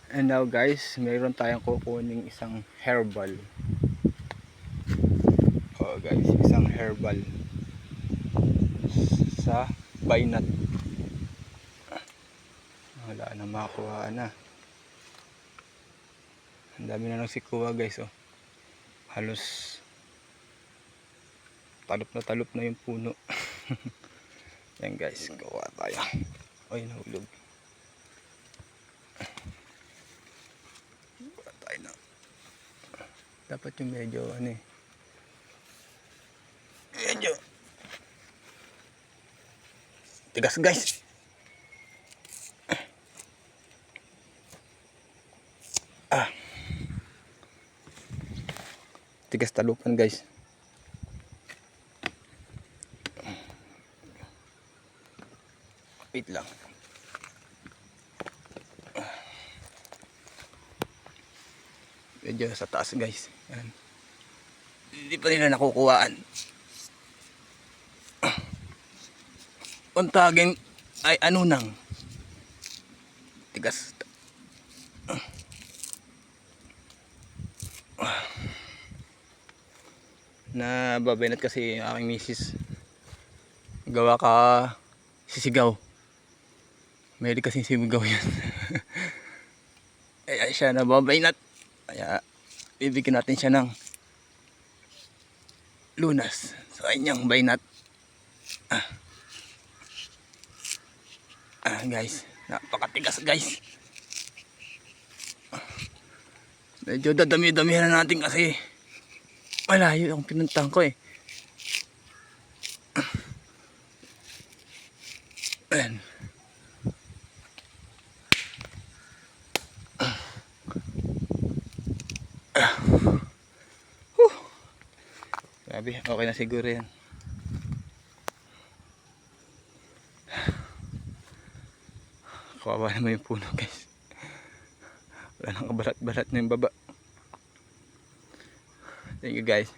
And now guys, mayroon tayong kukuning isang herbal. Oh guys, isang herbal sa baynat. Wala na makuha na. Ang dami na lang sikuha guys, oh. Halos talop na yung puno. Yan guys, kuha tayo. Ay, nahulog. Kuha tayo na. Dapat yung medyo ano eh. Medyo tigas guys. Tigas talupan guys. Wait lang. Medyo sa taas guys. Yan. Hindi pa nila nakukuhaan. Untagin ay ano nang tigas. Na babaynat kasi yung aking misis. Gawa ka sisigaw. Mahilig kasi sisigaw yan. Kaya siya nababaynat. Kaya bibigyan natin siya ng lunas sa kanyang baynat. Guys, napakatigas guys. Medyo dadami-damihan na natin kasi malayo yung pinuntang ko eh. Ayan. Grabe, okay na siguro yan. Kawawa naman yung puno guys. Wala nang kabarat-barat na yung baba. Thank you guys.